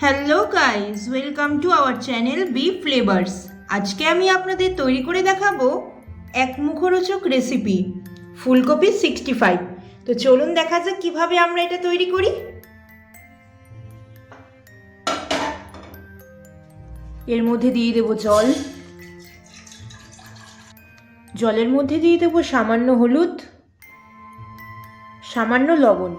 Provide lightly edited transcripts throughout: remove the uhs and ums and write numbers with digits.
Hello guys, welcome to our channel B Flavours. আজকে আমি আপনাদের তৈরি করে দেখাবো এক মুখরোচক রেসিপি ফুলকপি 65। তো চলুন দেখা যাক কিভাবে আমরা এটা তৈরি করি। এর মধ্যে দিয়ে দেব জল, জলের মধ্যে দিয়ে দেব সামান্য হলুদ, সামান্য লবণ।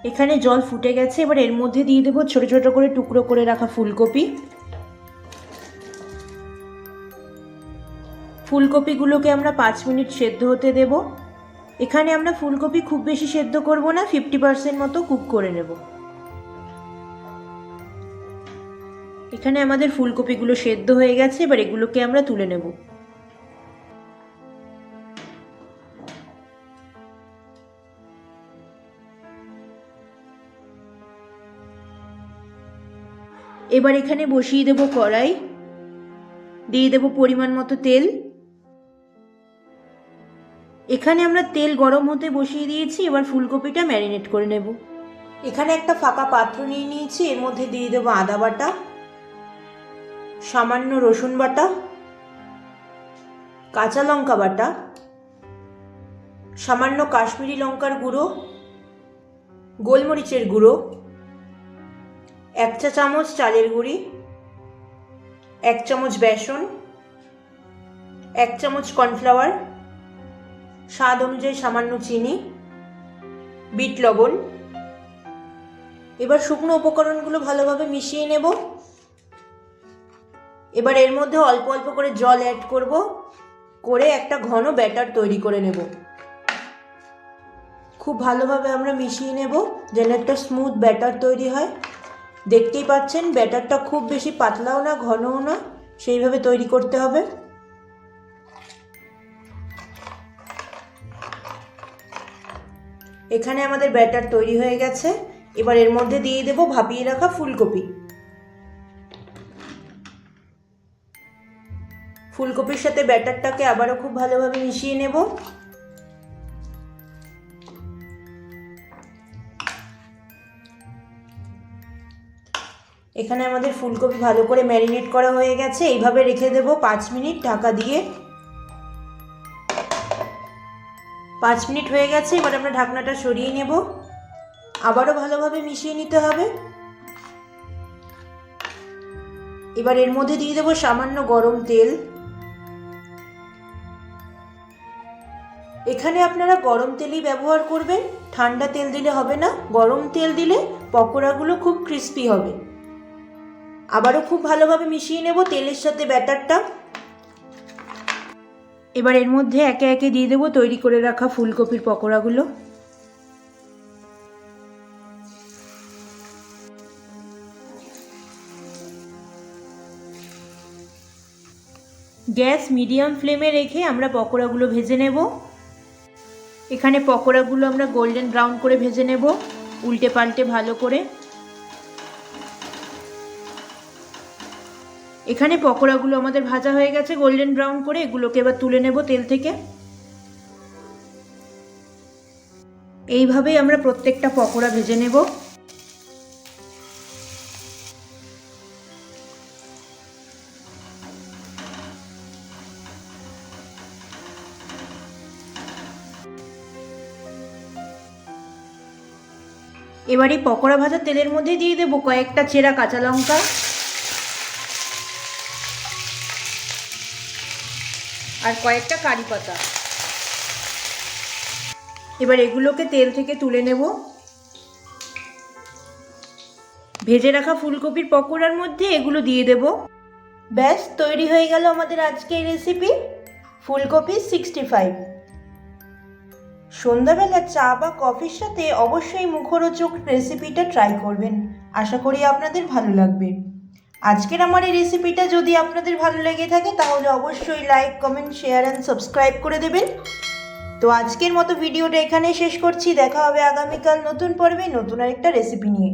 এখানে জল ফুটে গেছে, এবার এর মধ্যে দিয়ে দেবো ছোট ছোট করে টুকরো করে রাখা ফুলকপি। ফুলকপিগুলোকে আমরা 5 মিনিট সেদ্ধ হতে দেব। এখানে আমরা ফুলকপি খুব বেশি সেদ্ধ করব না, 50% মতো কুক করে নেব। এখানে আমাদের ফুলকপিগুলো সেদ্ধ হয়ে গেছে, এবার এগুলোকে আমরা তুলে নেব। এবার এখানে বসিয়ে দেব কড়াই, দিয়ে দেব পরিমাণ মতো তেল। এখানে আমরা তেল গরম হতে বসিয়ে দিয়েছি, এবার ফুলকপিটা ম্যারিনেট করে নেব। এখানে একটা ফাঁকা পাত্র নিয়ে নিয়েছি, এর মধ্যে দিয়ে দেব আদা বাটা, সামান্য রসুন বাটা, কাঁচা লঙ্কা বাটা, সামান্য কাশ্মীরি লঙ্কার গুঁড়ো, গোলমরিচের গুঁড়ো, 1 চা চামচ চালের গুঁড়ি, 1 চামচ বেসন, 1 চামচ কর্নফ্লাওয়ার, স্বাদ অনুযায়ী সামান্য চিনি, বিট লবণ। এবার শুকনো উপকরণগুলো ভালোভাবে মিশিয়ে নেব। এবার এর মধ্যে অল্প অল্প করে জল অ্যাড করব, করে একটা ঘন ব্যাটার তৈরি করে নেব। খুব ভালোভাবে আমরা মিশিয়ে নেব যেন একটা স্মুথ ব্যাটার তৈরি হয়। দেখতেই পাচ্ছেন ব্যাটারটা খুব বেশি পাতলাও না ঘনও না, সেইভাবে তৈরি করতে হবে। এখানে আমাদের ব্যাটার তৈরি হয়ে গেছে, এবার এর মধ্যে দিয়ে দেব ভাপিয়ে রাখা ফুলকপি। ফুলকপির সাথে ব্যাটারটাকে আবারও খুব ভালোভাবে মিশিয়ে নেব। এখানে আমাদের ফুলকপি ভালো করে ম্যারিনেট করা হয়ে গেছে, এইভাবে রেখে দেব 5 মিনিট ঢাকা দিয়ে। 5 মিনিট হয়ে গেছে, এবার আমরা ঢাকনাটা সরিয়ে নেব। আবারও ভালোভাবে মিশিয়ে নিতে হবে। এবার এর মধ্যে দিয়ে দেব সামান্য গরম তেল। এখানে আপনারা গরম তেলই ব্যবহার করবেন, ঠান্ডা তেল দিলে হবে না। গরম তেল দিলে পকোড়াগুলো খুব ক্রিস্পি হবে। আবারও খুব ভালোভাবে মিশিয়ে নেব তেলের সাথে ব্যাটারটা। এবার এর মধ্যে একে একে দিয়ে দেব তৈরি করে রাখা ফুলকপির পকোড়াগুলো। গ্যাস মিডিয়াম ফ্লেমে রেখে আমরা পকোড়াগুলো ভেজে নেব। এখানে পকোড়াগুলো আমরা গোল্ডেন ব্রাউন করে ভেজে নেব, উল্টে পাল্টে ভালো করে। এখানে পকোড়াগুলো আমাদের ভাজা হয়ে গেছে গোল্ডেন ব্রাউন করে, এগুলোকে এবার তুলে নেব তেল থেকে। এইভাবেই আমরা প্রত্যেকটা পকোড়া ভেজে নেব। এবার এই পকোড়া ভাজা তেলের মধ্যে দিয়ে দেব কয়েকটা চেরা কাঁচা লঙ্কা, আর কয়েকটা কারি পাতা। এবার এগুলোকে তেল থেকে তুলে নেব। ভেজে রাখা ফুলকপির পকোড়ার মধ্যে এগুলো দিয়ে দেব। ব্যাস তৈরি হয়ে গেল আমাদের আজকের রেসিপি ফুলকপি 65। সন্ধ্যাবেলা চা বা কফির সাথে অবশ্যই মুখরোচক রেসিপিটা ট্রাই করবেন, আশা করি আপনাদের ভালো লাগবে। আজকের আমার এই রেসিপিটা যদি আপনাদের ভালো লেগে থাকে তাহলে অবশ্যই like, comment, share and subscribe করে দেবেন। তো আজকের মতো ভিডিওটা এখানে শেষ করছি, দেখা হবে আগামীকাল নতুন পর্বে নতুন আরেকটা রেসিপি নিয়ে।